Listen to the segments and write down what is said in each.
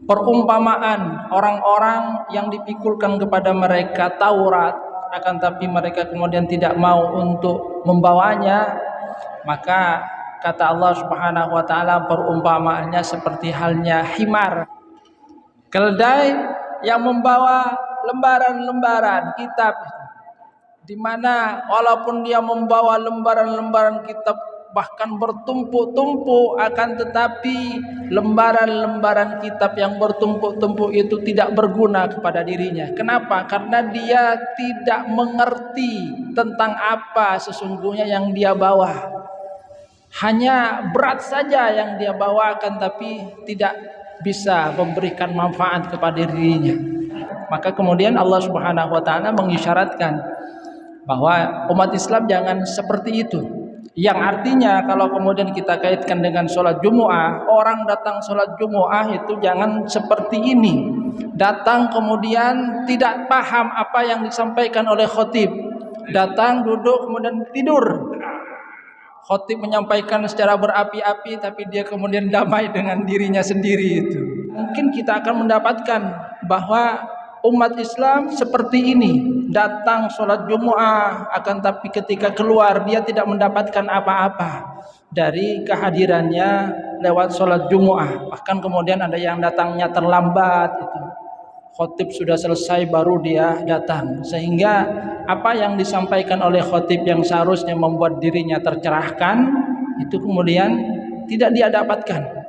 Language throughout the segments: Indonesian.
perumpamaan orang-orang yang dipikulkan kepada mereka Taurat, akan tapi mereka kemudian tidak mau untuk membawanya, maka kata Allah Subhanahu wa taala perumpamaannya seperti halnya himar, keledai yang membawa lembaran-lembaran kitab, di mana walaupun dia membawa lembaran-lembaran kitab bahkan bertumpuk-tumpuk, akan tetapi lembaran-lembaran kitab yang bertumpuk-tumpuk itu tidak berguna kepada dirinya. Kenapa? Karena dia tidak mengerti tentang apa sesungguhnya yang dia bawa. Hanya berat saja yang dia bawakan, tapi tidak bisa memberikan manfaat kepada dirinya. Maka kemudian Allah Subhanahu wa taala mengisyaratkan bahwa umat Islam jangan seperti itu. Yang artinya kalau kemudian kita kaitkan dengan sholat Jumu'ah, orang datang sholat Jumu'ah itu jangan seperti ini. Datang kemudian tidak paham apa yang disampaikan oleh khotib. Datang duduk kemudian tidur. Khotib menyampaikan secara berapi-api tapi dia kemudian damai dengan dirinya sendiri itu. Mungkin kita akan mendapatkan bahwa umat Islam seperti ini, datang sholat Jumu'ah, akan tapi ketika keluar dia tidak mendapatkan apa-apa dari kehadirannya lewat sholat Jumu'ah. Bahkan kemudian ada yang datangnya terlambat, itu khotib sudah selesai baru dia datang, sehingga apa yang disampaikan oleh khotib yang seharusnya membuat dirinya tercerahkan itu kemudian tidak dia dapatkan.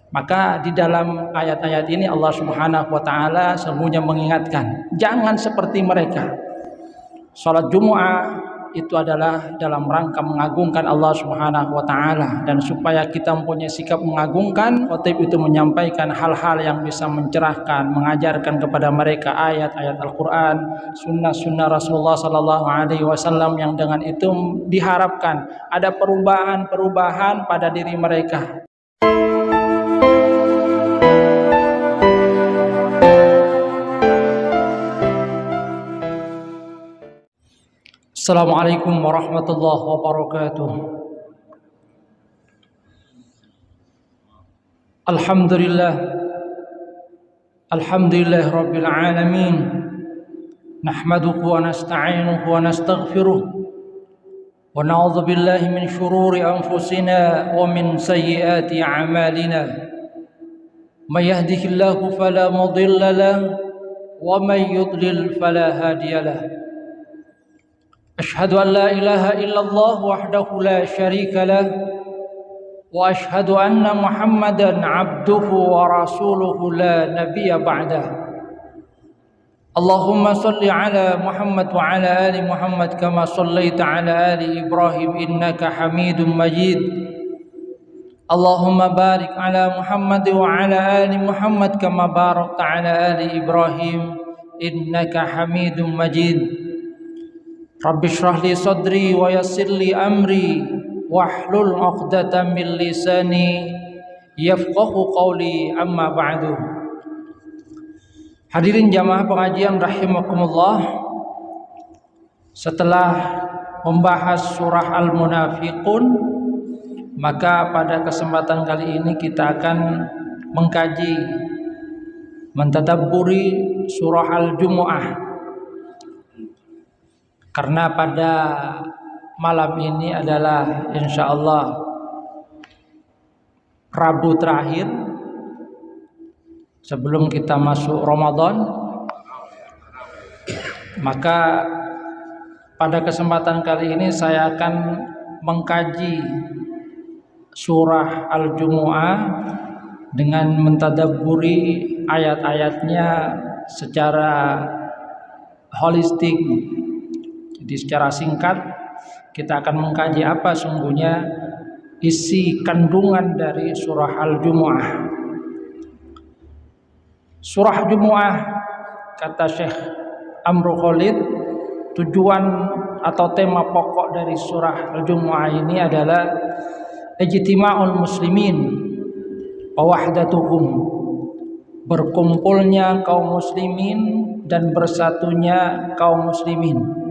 Maka di dalam ayat-ayat ini Allah Subhanahu wa taala sesungguhnya mengingatkan, jangan seperti mereka. Salat Jumu'ah itu adalah dalam rangka mengagungkan Allah Subhanahu wa taala, dan supaya kita mempunyai sikap mengagungkan, khatib itu menyampaikan hal-hal yang bisa mencerahkan, mengajarkan kepada mereka ayat-ayat Al-Qur'an, sunnah-sunnah Rasulullah sallallahu alaihi wasallam, yang dengan itu diharapkan ada perubahan-perubahan pada diri mereka. Assalamualaikum warahmatullahi wabarakatuh. Alhamdulillah rabbil alamin. Nahmaduhu wa nasta'inuhu wa nastaghfiruh. Wa na'udzu billahi min shururi anfusina wa min sayyiati a'malina. May yahdihillahu fala mudilla lahu wa may yudlil fala hadiya lahu. أشهد أن لا إله إلا الله وحده لا شريك له وأشهد أن محمدا عبده ورسوله لا نبي بعده اللهم صل على محمد وعلى آل محمد كما صليت على آل إبراهيم إنك حميد مجيد اللهم بارك على محمد وعلى آل محمد كما باركت على آل إبراهيم إنك حميد مجيد Rabbi shrah li sadri wa yassir li amri wahlul 'uqdatam min lisani yafqahu qawli, amma ba'du. Hadirin jamaah pengajian rahimakumullah, setelah membahas surah Al-Munafiqun, maka pada kesempatan kali ini kita akan mengkaji, mentadabburi surah Al-Jumu'ah. Karena pada malam ini adalah insyaallah Rabu terakhir sebelum kita masuk Ramadan, maka pada kesempatan kali ini saya akan mengkaji surah Al-Jumu'ah dengan mentadabburi ayat-ayatnya secara holistik. Jadi secara singkat kita akan mengkaji apa sungguhnya isi kandungan dari surah Al-Jumu'ah. Surah Jumu'ah, kata Syekh Amru Khalid, tujuan atau tema pokok dari surah Al-Jumu'ah ini adalah ijtima'ul muslimin wa wahdatuhum, berkumpulnya kaum muslimin dan bersatunya kaum muslimin.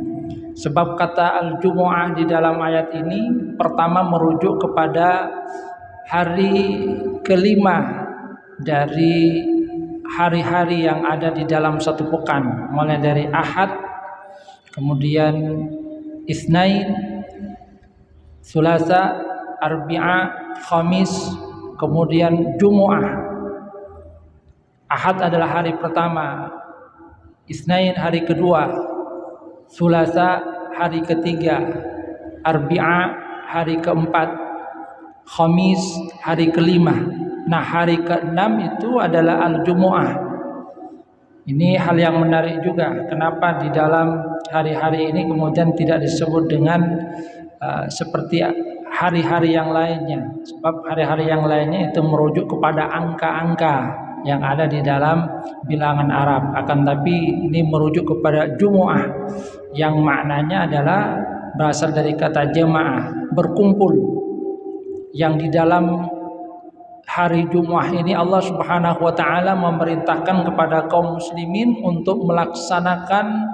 Sebab kata Al-Jumu'ah di dalam ayat ini pertama merujuk kepada hari kelima dari hari-hari yang ada di dalam satu pekan, mulai dari Ahad, kemudian Isnain, Sulasa, Arbi'a, Khamis, kemudian Jumu'ah. Ahad adalah hari pertama, Isnain hari kedua, Sulasa hari ketiga, Arbi'a hari keempat, Khamis hari kelima. Nah, hari keenam itu adalah Al-Jumu'ah. Ini hal yang menarik juga. Kenapa di dalam hari-hari ini kemudian tidak disebut dengan seperti hari-hari yang lainnya? Sebab hari-hari yang lainnya itu merujuk kepada angka-angka yang ada di dalam bilangan Arab. Akan tapi ini merujuk kepada Jumu'ah yang maknanya adalah berasal dari kata jamaah, berkumpul. Yang di dalam hari Jumu'ah ini Allah Subhanahu wa taala memerintahkan kepada kaum muslimin untuk melaksanakan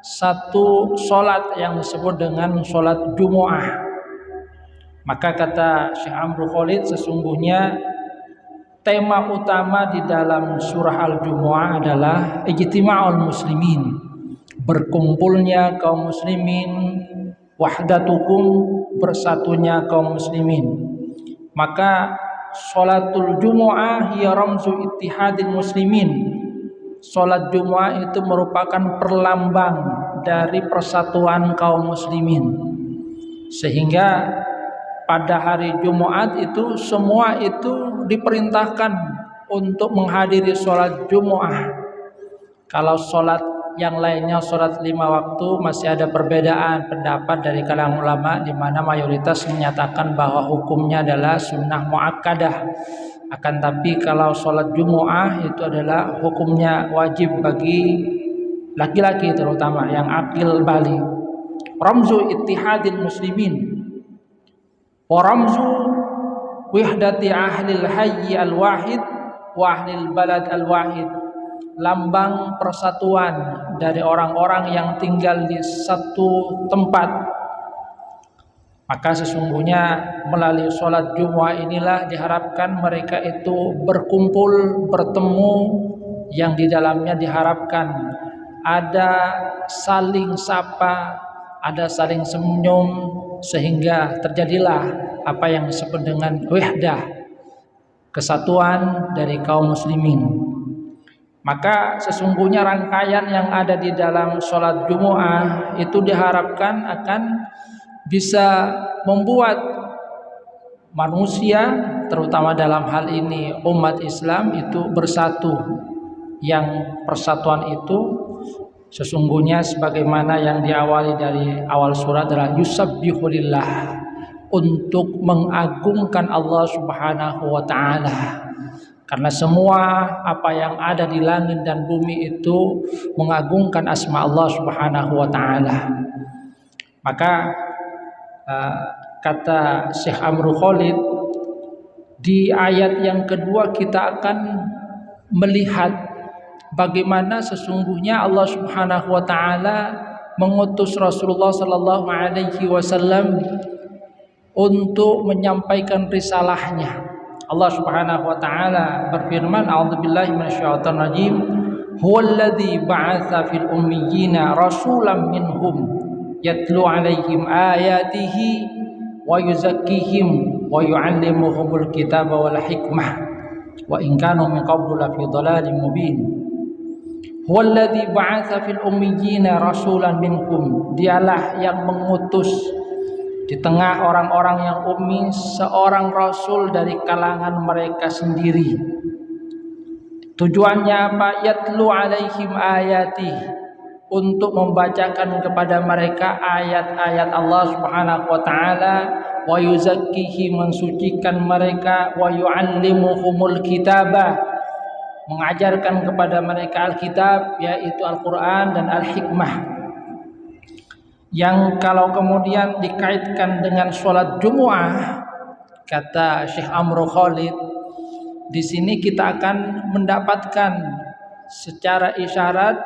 satu solat yang disebut dengan solat Jumu'ah. Maka kata Syekh Amru Khalid, sesungguhnya tema utama di dalam surah Al-Jumu'ah adalah ijtima'ul muslimin, berkumpulnya kaum muslimin, wahdatukum, bersatunya kaum muslimin. Maka sholatul Jumu'ah hiya ramzu ittihadil muslimin. Sholat Jumu'ah itu merupakan perlambang dari persatuan kaum muslimin. Sehingga pada hari Jumat itu semua itu diperintahkan untuk menghadiri sholat Jumu'ah. Kalau sholat yang lainnya, sholat 5 waktu, masih ada perbedaan pendapat dari kalangan ulama, di mana mayoritas menyatakan bahwa hukumnya adalah sunnah muakkadah. Akan tapi kalau sholat Jumu'ah itu adalah hukumnya wajib bagi laki-laki, terutama yang akil balik. Ramzu ittihadil muslimin wa ramzu wihdati ahlil hayyi al-wahid wa ahlil balad al-wahid. Lambang persatuan dari orang-orang yang tinggal di satu tempat. Maka sesungguhnya melalui sholat Jumu'ah inilah diharapkan mereka itu berkumpul, bertemu, yang di dalamnya diharapkan ada saling sapa, ada saling senyum, sehingga terjadilah apa yang disebut dengan wahdah, kesatuan dari kaum muslimin. Maka sesungguhnya rangkaian yang ada di dalam sholat Jumu'ah itu diharapkan akan bisa membuat manusia, terutama dalam hal ini umat Islam, itu bersatu. Yang persatuan itu sesungguhnya sebagaimana yang diawali dari awal surat adalah yusabbihulillah, untuk mengagungkan Allah Subhanahu wa taala. Karena semua apa yang ada di langit dan bumi itu mengagungkan asma Allah Subhanahu wa taala. Maka kata Syekh Amru Khalid, di ayat yang kedua kita akan melihat bagaimana sesungguhnya Allah Subhanahu wa taala mengutus Rasulullah sallallahu alaihi wasallam untuk menyampaikan risalahnya. Allah Subhanahu wa taala berfirman, a'udzubillahi minasyaitonir rajim, huwallazi ba'atsa fil ummiyina rasulan minhum yatlu 'alaihim ayatihi wa yuzakkihim wa yu'allimuhumul kitaba wal hikmah wa in kanu min qablu lafi dhalalin mubin. Huwallazi ba'atsa fil ummiyina rasulan minhum, dialah yang mengutus di tengah orang-orang yang ummi seorang rasul dari kalangan mereka sendiri. Tujuannya apa? Yatlu alaihim ayati, untuk membacakan kepada mereka ayat-ayat Allah Subhanahu wa taala, wa yuzakkihim, mensucikan mereka, wa yu'allimuhumul kitaba, mengajarkan kepada mereka Alkitab, yaitu Al-Qur'an dan Al-Hikmah. Yang kalau kemudian dikaitkan dengan sholat Jumu'ah, kata Syekh Amru Khalid, di sini kita akan mendapatkan secara isyarat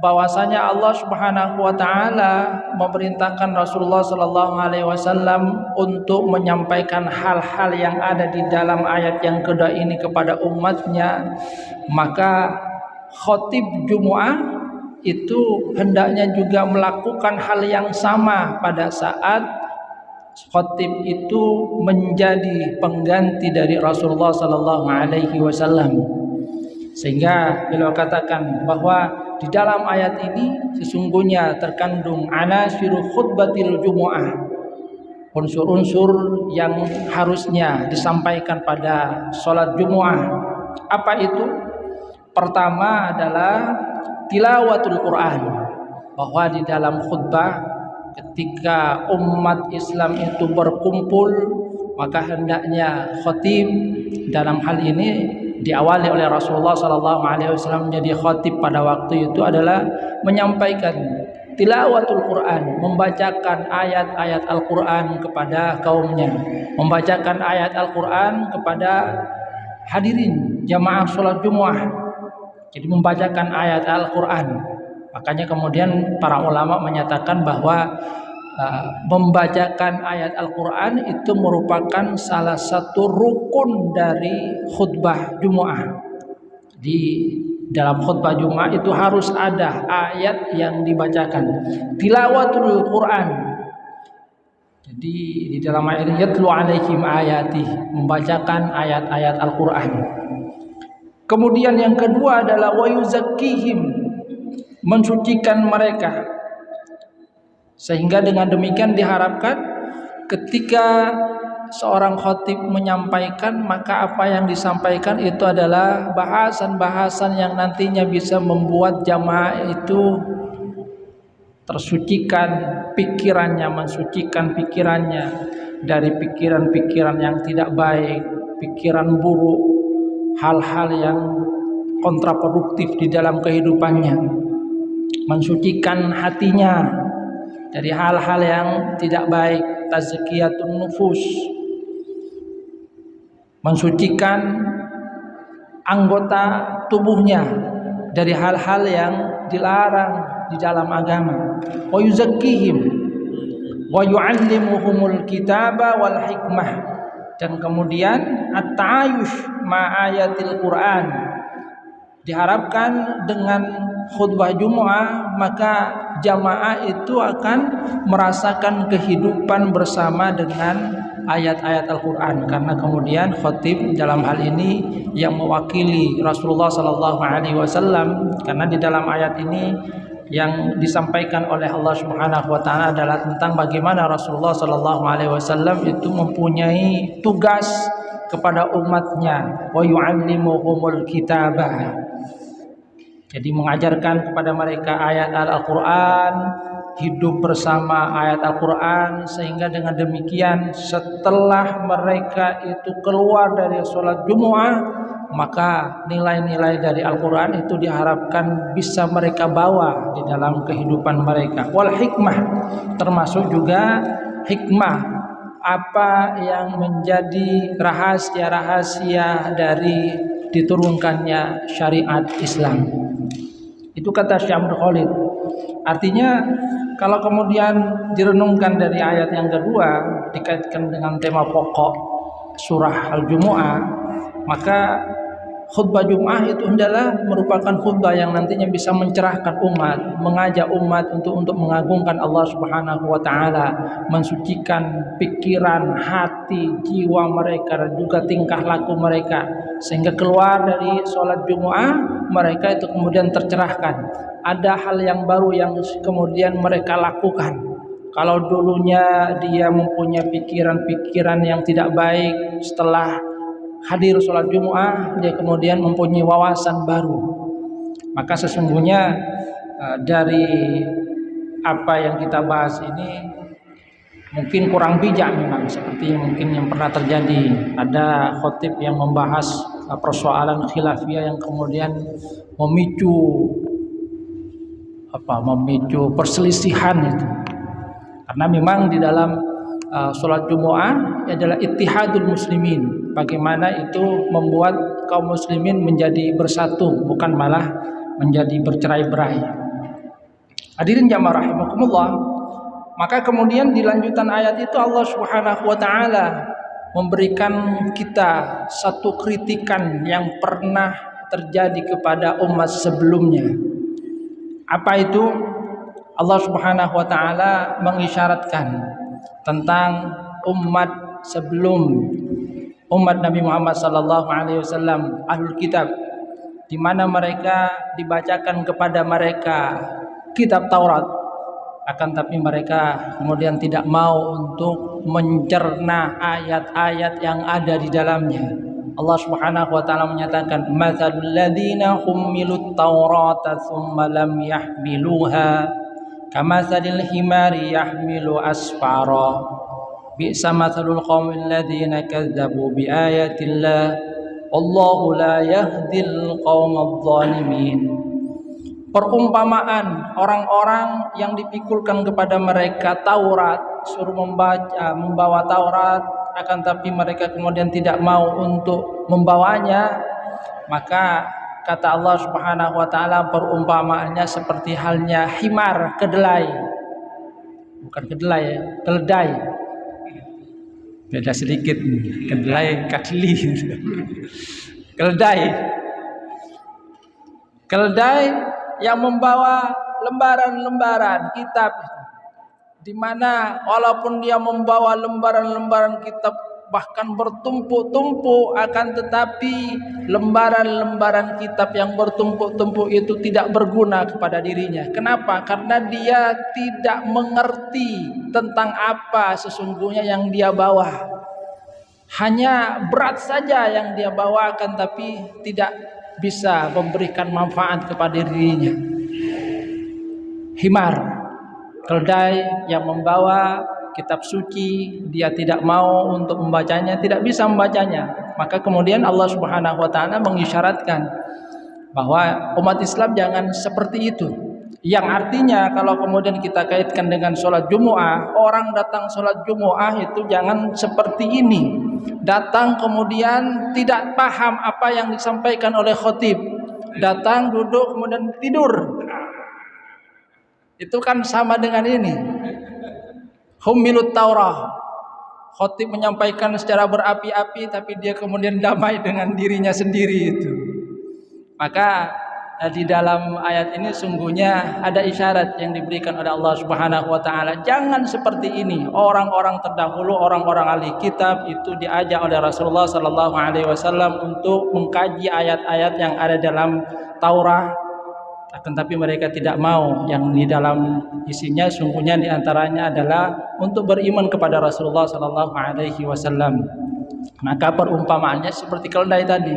bahwasanya Allah Subhanahu wa taala memerintahkan Rasulullah sallallahu alaihi wasallam untuk menyampaikan hal-hal yang ada di dalam ayat yang kedua ini kepada umatnya, maka khatib Jumu'ah itu hendaknya juga melakukan hal yang sama pada saat khatib itu menjadi pengganti dari Rasulullah sallallahu alaihi wasallam. Sehingga beliau katakan bahwa di dalam ayat ini sesungguhnya terkandung anasiru khutbatil Jumu'ah, unsur-unsur yang harusnya disampaikan pada sholat Jumu'ah. Apa itu? Pertama adalah tilawatul Quran, bahwa di dalam khutbah ketika umat Islam itu berkumpul, maka hendaknya khatib dalam hal ini diawali oleh Rasulullah SAW menjadi khatib pada waktu itu adalah menyampaikan tilawatul Quran, membacakan ayat-ayat Al-Quran kepada kaumnya, membacakan ayat Al-Quran kepada hadirin jamaah sholat Jumu'ah. Jadi membacakan ayat Al-Quran. Makanya kemudian para ulama menyatakan bahwa membacakan ayat Al-Quran itu merupakan salah satu rukun dari khutbah Jumu'ah. Di dalam khutbah Jumu'ah itu harus ada ayat yang dibacakan, tilawatul Quran. Jadi di dalam ayat ini yatlu alaihim ayati, membacakan ayat-ayat Al-Quran. Kemudian yang kedua adalah wa yuzakkihim, mensucikan mereka. Sehingga dengan demikian diharapkan ketika seorang khatib menyampaikan, maka apa yang disampaikan itu adalah bahasan-bahasan yang nantinya bisa membuat jamaah itu tersucikan pikirannya, mensucikan pikirannya dari pikiran-pikiran yang tidak baik, pikiran buruk, hal-hal yang kontraproduktif di dalam kehidupannya, mensucikan hatinya dari hal-hal yang tidak baik, tazkiyatun nufus, mensucikan anggota tubuhnya dari hal-hal yang dilarang di dalam agama. Wa yuzakkihim wa yu'allimuhumul kitaba wal hikmah, dan kemudian at-ta'ayush ma'ayatil Quran. Diharapkan dengan khutbah Jumu'ah maka jamaah itu akan merasakan kehidupan bersama dengan ayat-ayat Al-Quran, karena kemudian khatib dalam hal ini yang mewakili Rasulullah SAW, karena di dalam ayat ini yang disampaikan oleh Allah Subhanahu wa taala adalah tentang bagaimana Rasulullah SAW itu mempunyai tugas kepada umatnya, wa yu'allimuhumul kitabah. Jadi mengajarkan kepada mereka ayat Al-Quran, hidup bersama ayat Al-Quran, sehingga dengan demikian setelah mereka itu keluar dari sholat Jumu'ah, maka nilai-nilai dari Al-Quran itu diharapkan bisa mereka bawa di dalam kehidupan mereka. Wal hikmah, termasuk juga hikmah, apa yang menjadi rahasia-rahasia dari diturunkannya syariat Islam. Itu kata Syekh Abdul Khalid. Artinya kalau kemudian direnungkan dari ayat yang kedua dikaitkan dengan tema pokok surah Al-Jumu'ah, maka khutbah Jumu'ah itu adalah merupakan khutbah yang nantinya bisa mencerahkan umat, mengajak umat untuk mengagungkan Allah Subhanahu wa taala, mensucikan pikiran, hati, jiwa mereka dan juga tingkah laku mereka, sehingga keluar dari sholat Jumu'ah mereka itu kemudian tercerahkan. Ada hal yang baru yang kemudian mereka lakukan. Kalau dulunya dia mempunyai pikiran-pikiran yang tidak baik, setelah hadir sholat Jumu'ah dia kemudian mempunyai wawasan baru. Maka sesungguhnya dari apa yang kita bahas ini mungkin kurang bijak memang, seperti mungkin yang pernah terjadi. Ada khotib yang membahas persoalan khilafiyah yang kemudian memicu perselisihan itu. Karena memang di dalam sholat Jumu'ah adalah ittihadul muslimin, bagaimana itu membuat kaum muslimin menjadi bersatu, bukan malah menjadi bercerai-berai. Hadirin jamaah rahimakumullah, maka kemudian di lanjutan ayat itu Allah Subhanahu wa taala memberikan kita satu kritikan yang pernah terjadi kepada umat sebelumnya. Apa itu? Allah Subhanahu wa taala mengisyaratkan tentang umat sebelum umat Nabi Muhammad sallallahu alaihi wasallam, ahlul kitab, di mana mereka dibacakan kepada mereka kitab Taurat, akan tapi mereka kemudian tidak mau untuk mencerna ayat-ayat yang ada di dalamnya. Allah Subhanahu wa taala menyatakan, "Matsalul ladzina hummilut Taurata tsumma lam yahmiluha kamatsalil himari yahmilu asfara bi'sa matsalul qaumil ladzina kadzdzabu biayatillah wallahu la yahdil qaumadz zalimin." Perumpamaan orang-orang yang dipikulkan kepada mereka Taurat, suruh membawa Taurat, akan tapi mereka kemudian tidak mau untuk membawanya, maka kata Allah Subhanahu wa taala perumpamaannya seperti halnya himar, kedelai. Bukan kedelai, keledai. Beda sedikit, kedelai kadeli. Keledai. Keledai yang membawa lembaran-lembaran kitab, di mana walaupun dia membawa lembaran-lembaran kitab bahkan bertumpuk-tumpuk, akan tetapi lembaran-lembaran kitab yang bertumpuk-tumpuk itu tidak berguna kepada dirinya. Kenapa? Karena dia tidak mengerti tentang apa sesungguhnya yang dia bawa. Hanya berat saja yang dia bawa, akan tapi tidak bisa memberikan manfaat kepada dirinya. Himar, keledai yang membawa kitab suci, dia tidak mau untuk membacanya, tidak bisa membacanya. Maka kemudian Allah Subhanahu wa taala mengisyaratkan bahwa umat Islam jangan seperti itu. Yang artinya kalau kemudian kita kaitkan dengan sholat Jumu'ah, orang datang sholat Jumu'ah itu jangan seperti ini. Datang kemudian tidak paham apa yang disampaikan oleh khotib, datang duduk kemudian tidur. Itu kan sama dengan ini. Hummilut Taurah, khotib menyampaikan secara berapi-api, tapi dia kemudian damai dengan dirinya sendiri itu. Maka di dalam ayat ini sungguhnya ada isyarat yang diberikan oleh Allah Subhanahu wa taala. Jangan seperti ini. Orang-orang terdahulu, orang-orang ahli kitab itu diajak oleh Rasulullah sallallahu alaihi wasallam untuk mengkaji ayat-ayat yang ada dalam Taurat, akan tapi mereka tidak mau. Yang di dalam isinya sungguhnya diantaranya adalah untuk beriman kepada Rasulullah sallallahu alaihi wasallam. Maka perumpamaannya seperti keledai tadi.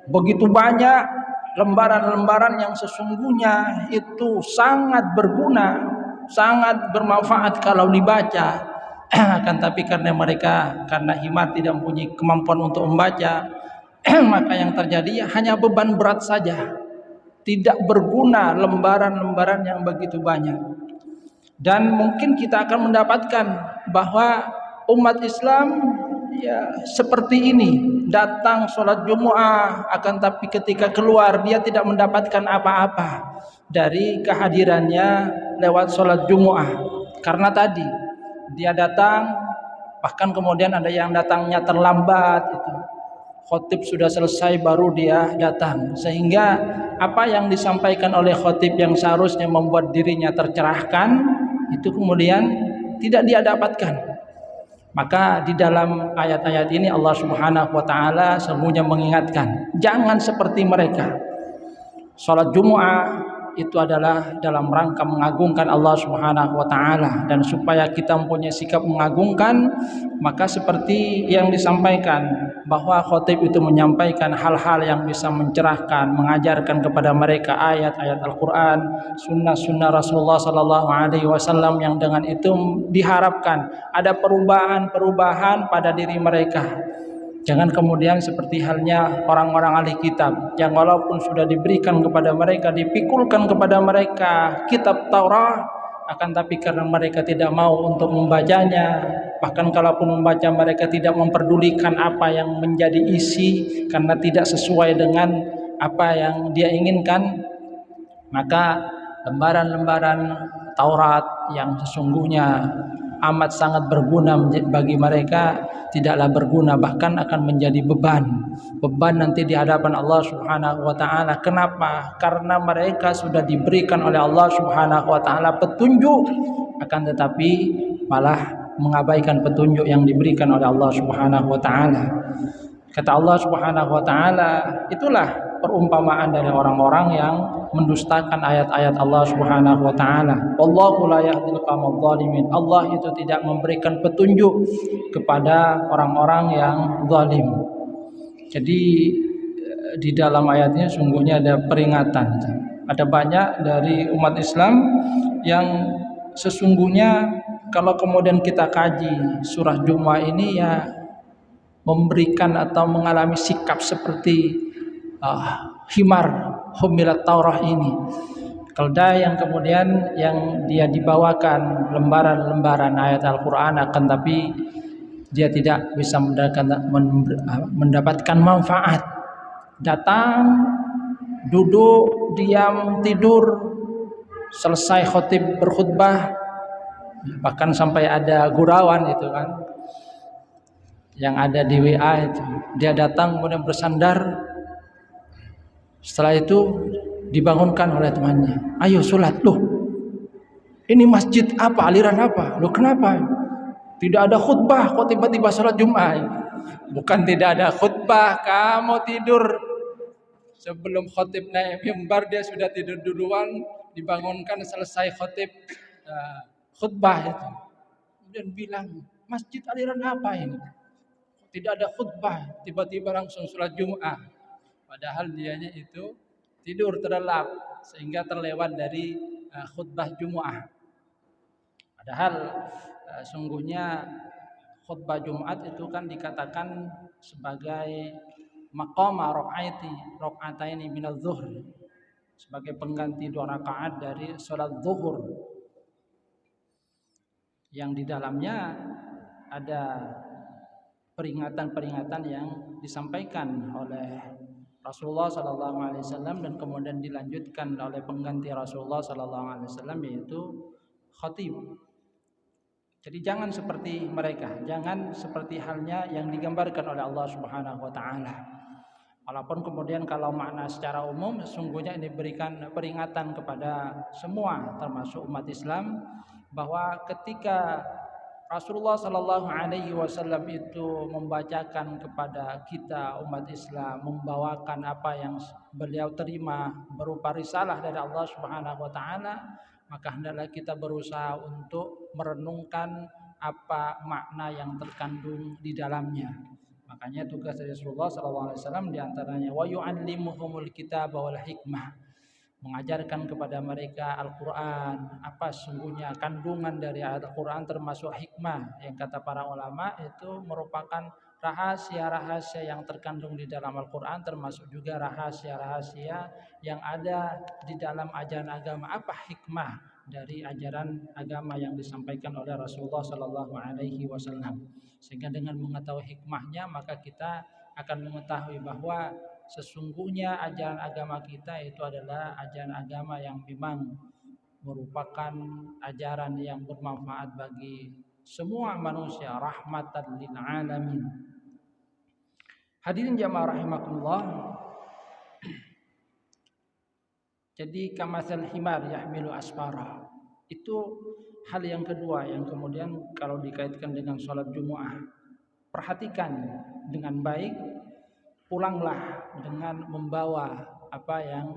Begitu banyak lembaran-lembaran yang sesungguhnya itu sangat berguna, sangat bermanfaat kalau dibaca. Akan tapi karena himar tidak mempunyai kemampuan untuk membaca, maka yang terjadi hanya beban berat saja. Tidak berguna lembaran-lembaran yang begitu banyak. Dan mungkin kita akan mendapatkan bahwa umat Islam ya seperti ini, datang sholat Jumu'ah, akan tapi ketika keluar dia tidak mendapatkan apa-apa dari kehadirannya lewat sholat Jumu'ah. Karena tadi dia datang, bahkan kemudian ada yang datangnya terlambat, itu khotib sudah selesai baru dia datang, sehingga apa yang disampaikan oleh khotib yang seharusnya membuat dirinya tercerahkan itu kemudian tidak dia dapatkan. Maka di dalam ayat-ayat ini Allah Subhanahu wa taala semuanya mengingatkan, jangan seperti mereka. Salat Jumu'ah itu adalah dalam rangka mengagungkan Allah Subhanahu wa taala, dan supaya kita mempunyai sikap mengagungkan, maka seperti yang disampaikan bahwa khotib itu menyampaikan hal-hal yang bisa mencerahkan, mengajarkan kepada mereka ayat-ayat Al-Qur'an, sunnah-sunnah Rasulullah sallallahu alaihi wasallam, yang dengan itu diharapkan ada perubahan-perubahan pada diri mereka. Jangan kemudian seperti halnya orang-orang ahli kitab yang walaupun sudah diberikan kepada mereka, dipikulkan kepada mereka kitab Taurat, akan tapi karena mereka tidak mau untuk membacanya, bahkan kalaupun membaca mereka tidak memperdulikan apa yang menjadi isi karena tidak sesuai dengan apa yang dia inginkan, maka lembaran-lembaran Taurat yang sesungguhnya amat sangat berguna bagi mereka tidaklah berguna, bahkan akan menjadi beban nanti di hadapan Allah Subhanahu wa taala. Kenapa? Karena mereka sudah diberikan oleh Allah Subhanahu wa taala petunjuk, akan tetapi malah mengabaikan petunjuk yang diberikan oleh Allah Subhanahu wa taala. Kata Allah Subhanahu wa taala, itulah perumpamaan dari orang-orang yang mendustakan ayat-ayat Allah Subhanahu wa taala. Wallahu la yahdil qaumadh dhalimin. Allah itu tidak memberikan petunjuk kepada orang-orang yang zalim. Jadi di dalam ayatnya sungguhnya ada peringatan. Ada banyak dari umat Islam yang sesungguhnya kalau kemudian kita kaji surah Jumu'ah ini ya memberikan atau mengalami sikap seperti himar humilat Taurah ini. Keldai yang kemudian yang dia dibawakan lembaran-lembaran ayat Al-Quran, akan tapi dia tidak bisa mendapatkan manfaat. Datang, duduk, diam, tidur, selesai khotib berkhutbah, bahkan sampai ada gurauan itu kan yang ada di WA itu, dia datang kemudian bersandar, setelah itu dibangunkan oleh temannya, ayo sholat. Loh, ini masjid apa, aliran apa? Loh kenapa? Tidak ada khutbah kok tiba-tiba sholat Jumat? Bukan tidak ada khutbah, kamu tidur sebelum khotib naik mimbar, dia sudah tidur duluan, dibangunkan selesai khotib khutbah itu, kemudian bilang, masjid aliran apa ini? Tidak ada khutbah, tiba-tiba langsung sholat Jumat. Padahal dianya itu tidur terlelap sehingga terlewat dari khutbah Jumat. Padahal sungguhnya khutbah Jumat itu kan dikatakan sebagai maqama rakaataini minadz zuhr, sebagai pengganti 2 rakaat dari sholat zuhur, yang di dalamnya ada peringatan-peringatan yang disampaikan oleh Rasulullah sallallahu alaihi wasallam dan kemudian dilanjutkan oleh pengganti Rasulullah sallallahu alaihi wasallam, yaitu khatib. Jadi jangan seperti mereka, jangan seperti halnya yang digambarkan oleh Allah Subhanahu wa taala. Walaupun kemudian kalau makna secara umum sesungguhnya ini berikan peringatan kepada semua termasuk umat Islam, bahwa ketika Rasulullah Sallallahu Alaihi Wasallam itu membacakan kepada kita umat Islam, membawakan apa yang beliau terima berupa risalah dari Allah Subhanahu Wa Taala, maka hendaklah kita berusaha untuk merenungkan apa makna yang terkandung di dalamnya. Makanya tugas dari Rasulullah Sallallahu Alaihi Wasallam diantaranya wa yu'allimuhumul kitaba wal hikmah, mengajarkan kepada mereka Al-Quran, apa sesungguhnya kandungan dari Al-Quran termasuk hikmah yang kata para ulama itu merupakan rahasia-rahasia yang terkandung di dalam Al-Quran, termasuk juga rahasia-rahasia yang ada di dalam ajaran agama. Apa hikmah dari ajaran agama yang disampaikan oleh Rasulullah Sallallahu Alaihi Wasallam? Sehingga dengan mengetahui hikmahnya maka kita akan mengetahui bahwa sesungguhnya ajaran agama kita itu adalah ajaran agama yang memang merupakan ajaran yang bermanfaat bagi semua manusia, rahmatan lil alamin. Hadirin jamaah rahimakumullah. Jadi kamasal himar yahmilu asfara, itu hal yang kedua yang kemudian kalau dikaitkan dengan sholat Jumu'ah, perhatikan dengan baik. Pulanglah dengan membawa apa yang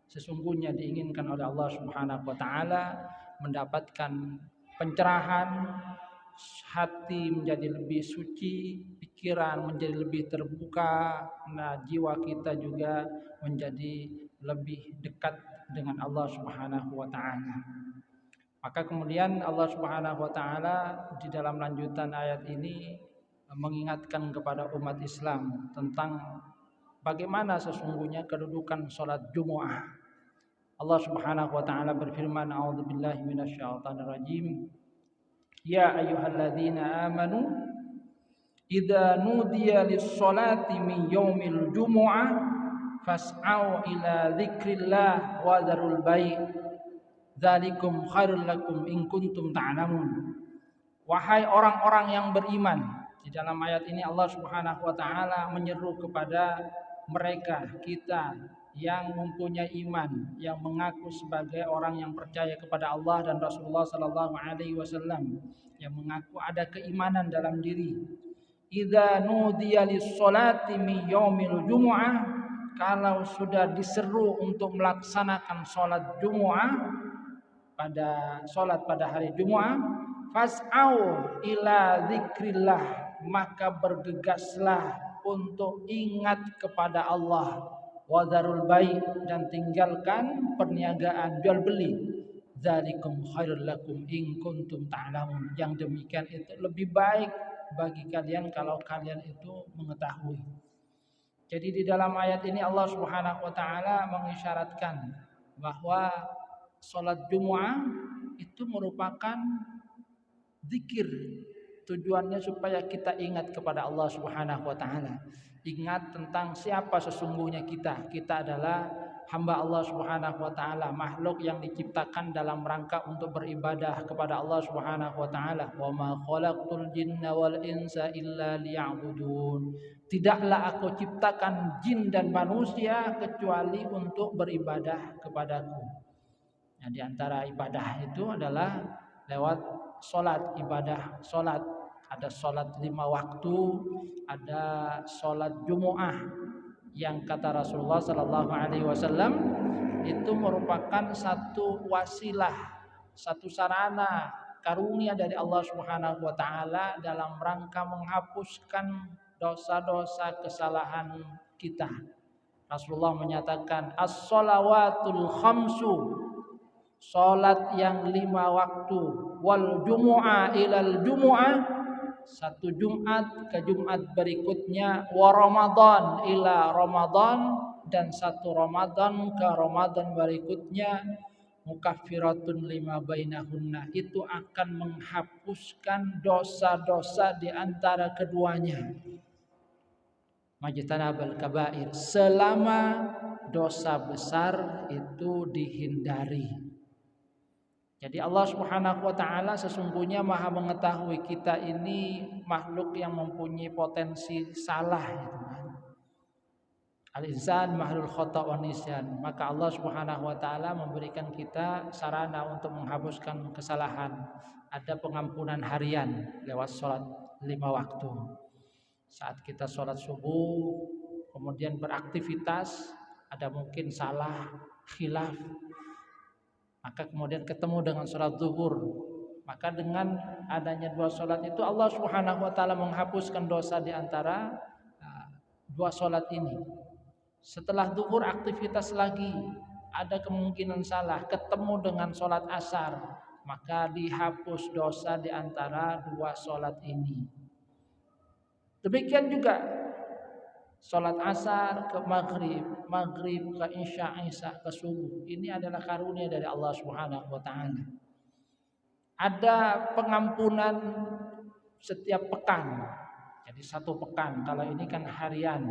sesungguhnya diinginkan oleh Allah Subhanahu wa taala, mendapatkan pencerahan, hati menjadi lebih suci, pikiran menjadi lebih terbuka, nah jiwa kita juga menjadi lebih dekat dengan Allah Subhanahu wa taala. Maka kemudian Allah Subhanahu wa taala di dalam lanjutan ayat ini mengingatkan kepada umat Islam tentang bagaimana sesungguhnya kedudukan salat Jumu'ah. Allah Subhanahu wa taala berfirman, a'udzubillahi minasyaitonir rajim. Ya ayyuhalladzina amanu idza nudiya lis-sholati min yaumil jumu'ah fas'au ila dzikrillah wa dzarul bai'. Dzalikum khairul lakum in kuntum ta'lamun. Wahai orang-orang yang beriman. Di dalam ayat ini Allah Subhanahu wa taala menyeru kepada mereka, kita yang mempunyai iman, yang mengaku sebagai orang yang percaya kepada Allah dan Rasulullah sallallahu alaihi wasallam, yang mengaku ada keimanan dalam diri. Idza nudiya lis-sholati min yaumil jumu'ah, kalau sudah diseru untuk melaksanakan salat Jumat pada hari Jumat, fas'au ila dzikrillah, maka bergegaslah untuk ingat kepada Allah, wadharul bai', dan tinggalkan perniagaan jual beli. Dzalikum khairul lakum in kuntum ta'lamun. Yang demikian itu lebih baik bagi kalian kalau kalian itu mengetahui. Jadi di dalam ayat ini Allah Subhanahu wa taala mengisyaratkan bahwa salat Jumat itu merupakan zikir. Tujuannya supaya kita ingat kepada Allah Subhanahu wa taala. Ingat tentang siapa sesungguhnya kita. Kita adalah hamba Allah Subhanahu wa taala, makhluk yang diciptakan dalam rangka untuk beribadah kepada Allah Subhanahu wa taala. Wa ma khalaqtul jinna wal insa illa liya'budun. Tidaklah aku ciptakan jin dan manusia kecuali untuk beribadah kepadaku. Nah, di antara ibadah itu adalah lewat solat, ibadah solat. Ada solat 5 waktu, ada solat Jumu'ah yang kata Rasulullah Sallallahu Alaihi Wasallam itu merupakan satu wasilah, satu sarana karunia dari Allah Subhanahu Wa Taala dalam rangka menghapuskan dosa-dosa kesalahan kita. Rasulullah menyatakan as-shalawatul khamsu, salat yang 5 waktu, wal jumu'ah ilal jumu'ah, satu Jumat ke Jumat berikutnya, wa Ramadan ila Ramadan, dan satu Ramadan ke Ramadan berikutnya, mukaffiratun lima bainahunna, itu akan menghapuskan dosa-dosa di antara keduanya. Majtanabal kabair, selama dosa besar itu dihindari. Jadi Allah Subhanahu wa taala sesungguhnya Maha mengetahui kita ini makhluk yang mempunyai potensi salah, gitu kan. Al-insan mahlul khata' wa nisyan. Maka Allah Subhanahu wa taala memberikan kita sarana untuk menghapuskan kesalahan. Ada pengampunan harian lewat salat 5 waktu. Saat kita salat subuh kemudian beraktivitas, ada mungkin salah, khilaf, maka kemudian ketemu dengan sholat zuhur, maka dengan adanya 2 sholat itu Allah Subhanahu wa taala menghapuskan dosa di antara 2 sholat ini. Setelah zuhur aktivitas lagi, ada kemungkinan salah, ketemu dengan sholat asar, maka dihapus dosa di antara 2 sholat ini. Demikian juga sholat asar ke maghrib, maghrib ke isya, isya ke subuh. Ini adalah karunia dari Allah Subhanahu wa taala. Ada pengampunan setiap pekan. Jadi 1 pekan, kalau ini kan harian.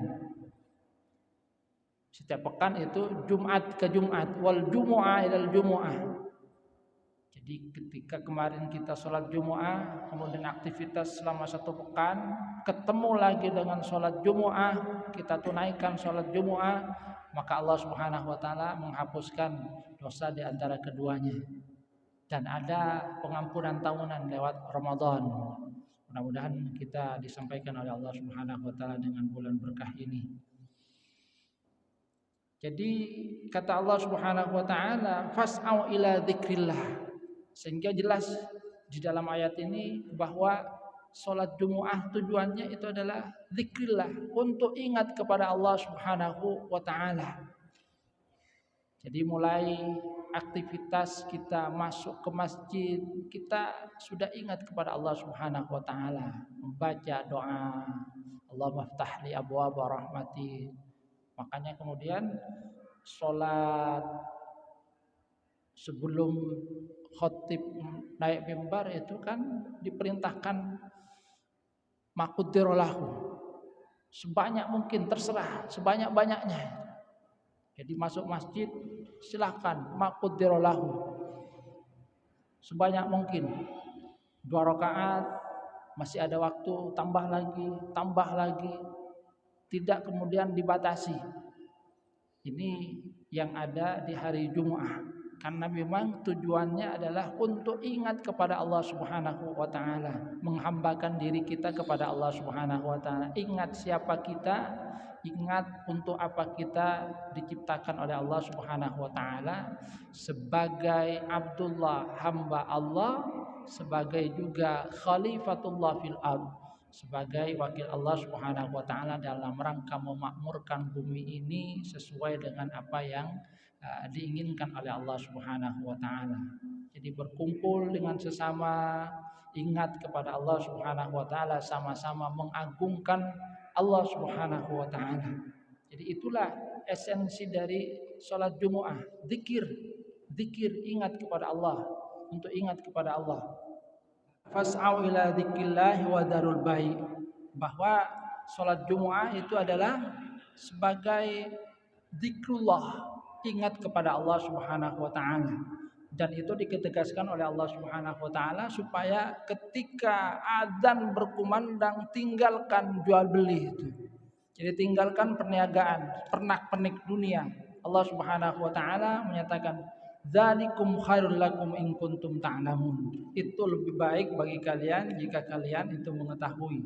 Setiap pekan itu Jumat ke Jumat, wal jumu'ah ilal jumu'ah. Jadi ketika kemarin kita sholat Jumu'ah, kemudian aktivitas selama 1 pekan, ketemu lagi dengan sholat Jumu'ah, kita tunaikan sholat Jumu'ah, maka Allah Subhanahu wa taala menghapuskan dosa di antara keduanya. Dan ada pengampunan tahunan lewat Ramadan. Mudah-mudahan kita disampaikan oleh Allah Subhanahu wa taala dengan bulan berkah ini. Jadi kata Allah Subhanahu wa taala, fas'au ila dzikrillah. Sehingga jelas di dalam ayat ini bahwa sholat Jumu'ah tujuannya itu adalah zikrillah, untuk ingat kepada Allah Subhanahu wa taala. Jadi mulai aktivitas kita masuk ke masjid, kita sudah ingat kepada Allah Subhanahu wa taala, membaca doa, Allahumma ftah li abwaaba rahmati. Makanya kemudian sholat sebelum khotib naik mimbar itu kan diperintahkan maquddirolahu, sebanyak mungkin, terserah sebanyak-banyaknya. Jadi masuk masjid silahkan maquddirolahu, sebanyak mungkin. 2 rakaat, masih ada waktu, tambah lagi, tidak kemudian dibatasi. Ini yang ada di hari Jumat. Karena memang tujuannya adalah untuk ingat kepada Allah Subhanahu wa taala, menghambakan diri kita kepada Allah Subhanahu wa taala. Ingat siapa kita, ingat untuk apa kita diciptakan oleh Allah Subhanahu wa taala sebagai Abdullah, hamba Allah, sebagai juga khalifatullah fil ard, sebagai wakil Allah Subhanahu wa taala dalam rangka memakmurkan bumi ini sesuai dengan apa yang diinginkan oleh Allah Subhanahu wa taala. Jadi berkumpul dengan sesama, ingat kepada Allah Subhanahu wa taala, sama-sama mengagungkan Allah Subhanahu wa taala. Jadi itulah esensi dari salat Jumat, zikir, ingat kepada Allah, untuk ingat kepada Allah. Fas'au ila dzikrillah wa darul bai', bahwa salat Jumat itu adalah sebagai zikrullah, ingat kepada Allah Subhanahu wa taala. Dan itu ditegaskan oleh Allah Subhanahu wa taala supaya ketika azan berkumandang tinggalkan jual beli itu. Jadi tinggalkan perniagaan, pernak-pernik dunia. Allah Subhanahu wa taala menyatakan dzalikum khairul lakum in kuntum ta'lamun. Itu lebih baik bagi kalian jika kalian itu mengetahui.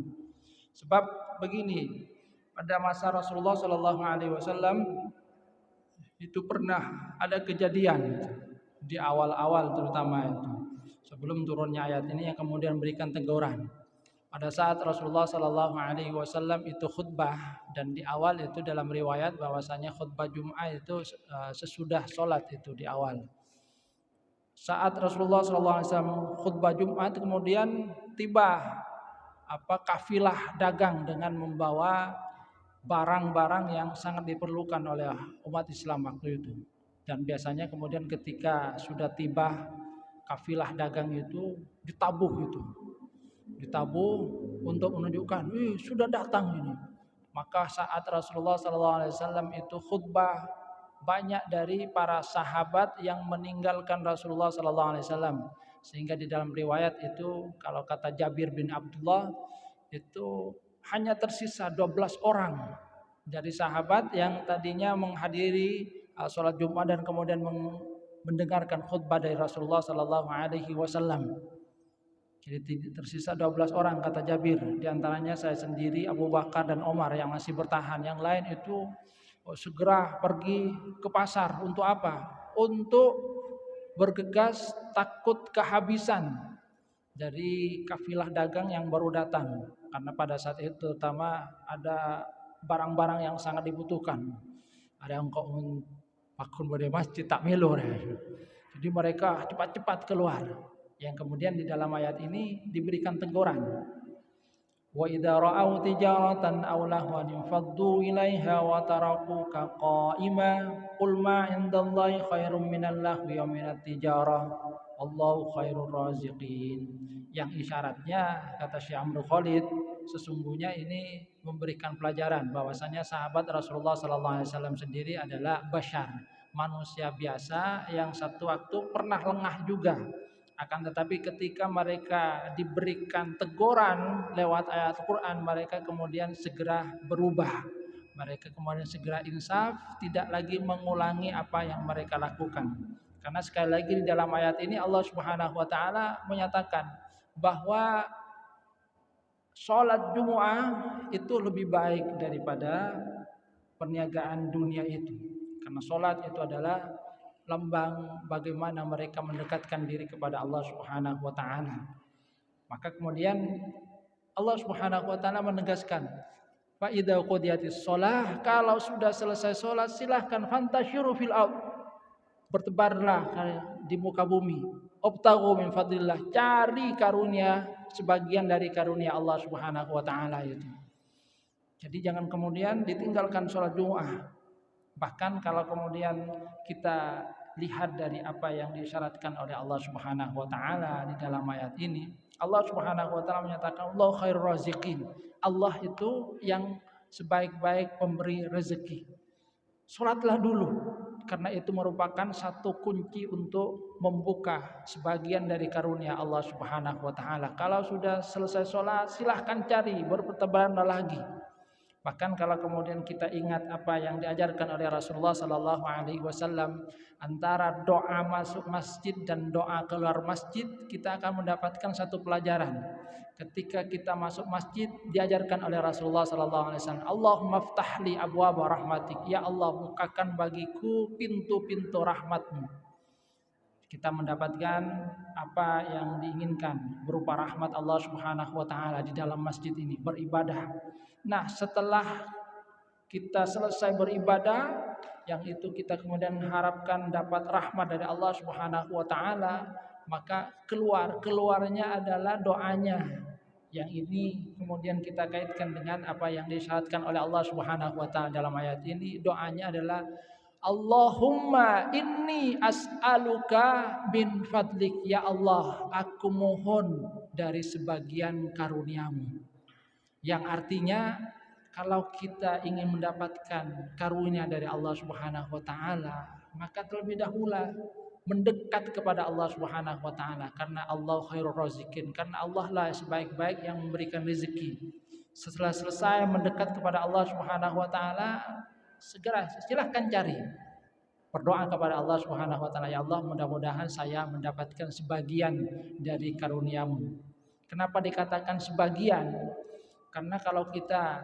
Sebab begini, pada masa Rasulullah sallallahu alaihi wasallam itu pernah ada kejadian di awal-awal, terutama itu sebelum turunnya ayat ini, yang kemudian memberikan teguran. Pada saat Rasulullah sallallahu alaihi wasallam itu khutbah, dan di awal itu dalam riwayat bahwasanya khutbah Jumat itu sesudah sholat itu di awal. Saat Rasulullah sallallahu alaihi wasallam khutbah Jumat, kemudian tiba kafilah dagang dengan membawa barang-barang yang sangat diperlukan oleh umat Islam waktu itu. Dan biasanya kemudian ketika sudah tiba kafilah dagang itu ditabuh untuk menunjukkan sudah datang ini. Maka saat Rasulullah SAW itu khutbah, banyak dari para sahabat yang meninggalkan Rasulullah SAW, sehingga di dalam riwayat itu kalau kata Jabir bin Abdullah itu hanya tersisa 12 orang dari sahabat yang tadinya menghadiri sholat Jumat dan kemudian mendengarkan khutbah dari Rasulullah sallallahu alaihi wasallam. Jadi tersisa 12 orang kata Jabir, di antaranya saya sendiri, Abu Bakar dan Omar yang masih bertahan. Yang lain itu segera pergi ke pasar untuk apa? Untuk bergegas, takut kehabisan dari kafilah dagang yang baru datang. Karena pada saat itu terutama ada barang-barang yang sangat dibutuhkan. Ada yang kok pakun pada masjid tak milur. Jadi mereka cepat-cepat keluar. Yang kemudian di dalam ayat ini diberikan teguran. Wa idza ra'au tijaratan aw lahwan faddu ilaiha wa tarakuka qa'ima qul ma indallahi khairum minal lahwi wa minat tijarah wallahu khairur raziqin. Yang isyaratnya kata Syekh Amrul Khalid, sesungguhnya ini memberikan pelajaran bahwasanya sahabat Rasulullah SAW sendiri adalah bashar, manusia biasa yang satu waktu pernah lengah juga. Akan tetapi ketika mereka diberikan teguran lewat ayat Quran, mereka kemudian segera berubah. Mereka kemudian segera insaf, tidak lagi mengulangi apa yang mereka lakukan. Karena sekali lagi di dalam ayat ini Allah Subhanahu wa taala menyatakan bahwa sholat Jumat itu lebih baik daripada perniagaan dunia itu. Karena sholat itu adalah lambang bagaimana mereka mendekatkan diri kepada Allah Subhanahu wa taala. Maka kemudian Allah Subhanahu wa taala menegaskan, fa idza qudiyatis shalah, kalau sudah selesai sholat silahkan fantasyiru fil ard, bertebarlah di muka bumi, ubtaghu min fadlillah, cari karunia, sebagian dari karunia Allah Subhanahu wa taala itu. Jadi jangan kemudian ditinggalkan sholat Jumat. Bahkan kalau kemudian kita lihat dari apa yang disyaratkan oleh Allah Subhanahu wa taala di dalam ayat ini, Allah Subhanahu wa taala menyatakan Allah khairur raziqin. Allah itu yang sebaik-baik pemberi rezeki. Salatlah dulu. karena itu merupakan satu kunci untuk membuka sebagian dari karunia Allah Subhanahu wa taala. Kalau sudah selesai sholat, silahkan cari, bertebaran lagi. Bahkan kalau kemudian kita ingat apa yang diajarkan oleh Rasulullah sallallahu alaihi wasallam, antara doa masuk masjid dan doa keluar masjid, kita akan mendapatkan satu pelajaran. Ketika kita masuk masjid, diajarkan oleh Rasulullah sallallahu alaihi wasallam, Allahumma ftahli abwaaba rahmatik, ya Allah bukakan bagiku pintu-pintu rahmatmu. Kita mendapatkan apa yang diinginkan berupa rahmat Allah Subhanahu wa taala di dalam masjid ini, beribadah. Nah, setelah kita selesai beribadah, yang itu kita kemudian harapkan dapat rahmat dari Allah Subhanahu wa taala, maka keluarnya adalah doanya. Yang ini kemudian kita kaitkan dengan apa yang disyaratkan oleh Allah Subhanahu wa taala dalam ayat ini. Doanya adalah Allahumma inni as'aluka min fadlik, ya Allah aku mohon dari sebagian karuniamu. Yang artinya kalau kita ingin mendapatkan karunia dari Allah Subhanahu wa taala, maka terlebih dahulu mendekat kepada Allah Subhanahu wa taala, karena Allah khairur razikin, karena Allah lah sebaik-baik yang memberikan rezeki. Setelah selesai mendekat kepada Allah Subhanahu wa taala, segera silahkan cari, berdoa kepada Allah Subhanahu wa taala, ya Allah mudah-mudahan saya mendapatkan sebagian dari karuniamu. Kenapa dikatakan sebagian? Karena kalau kita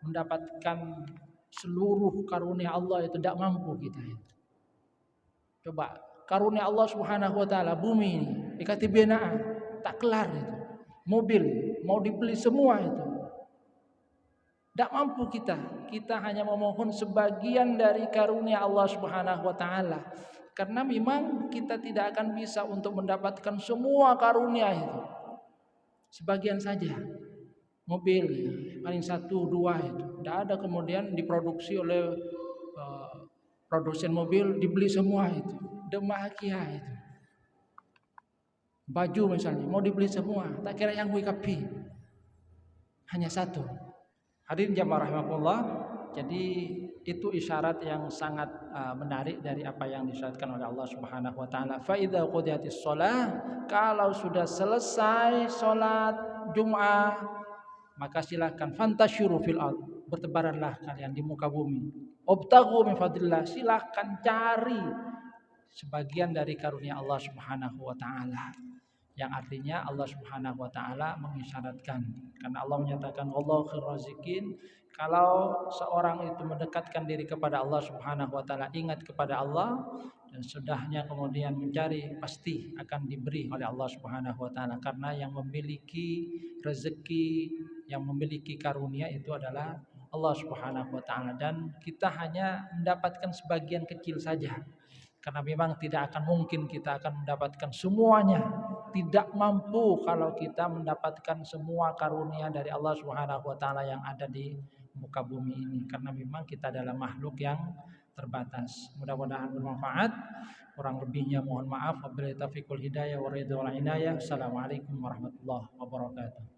mendapatkan seluruh karunia Allah itu tidak mampu kita. Coba karunia Allah Subhanahu wa taala, bumi ini dikasih benaan tak kelar itu. Mobil mau dibeli semua itu. Tidak mampu kita. Kita hanya memohon sebagian dari karunia Allah Subhanahu wa taala. Karena memang kita tidak akan bisa untuk mendapatkan semua karunia itu. Sebagian saja. Mobil paling 1, 2 itu. Tidak ada kemudian diproduksi oleh produsen mobil dibeli semua itu. Demakia itu. Baju misalnya mau dibeli semua, tak kira yang wikapi. Hanya satu. Hadirin jamaah rahimakumullah, jadi itu isyarat yang sangat menarik dari apa yang disyaratkan oleh Allah Subhanahu wa taala. Fa idza qudiyatis shalah, kalau sudah selesai salat Jumat, maka silakan fantasyiru fil ard, bertebaranlah kalian di muka bumi. Obtagu min fadlillah, silakan cari sebagian dari karunia Allah Subhanahu wa taala. Yang artinya Allah Subhanahu wa taala mengisyaratkan, karena Allah menyatakan Allahu khairur razikin, kalau seorang itu mendekatkan diri kepada Allah Subhanahu wa taala, ingat kepada Allah dan sudahnya kemudian mencari, pasti akan diberi oleh Allah Subhanahu wa taala, karena yang memiliki rezeki, yang memiliki karunia itu adalah Allah Subhanahu wa taala, dan kita hanya mendapatkan sebagian kecil saja. Karena memang tidak akan mungkin kita akan mendapatkan semuanya. Tidak mampu kalau kita mendapatkan semua karunia dari Allah Subhanahu wa taala yang ada di muka bumi ini, karena memang kita adalah makhluk yang terbatas. Mudah-mudahan bermanfaat. Kurang lebihnya mohon maaf. Wabillahi taufiq wal hidayah wa ridha wal inayah. Assalamualaikum warahmatullahi wabarakatuh.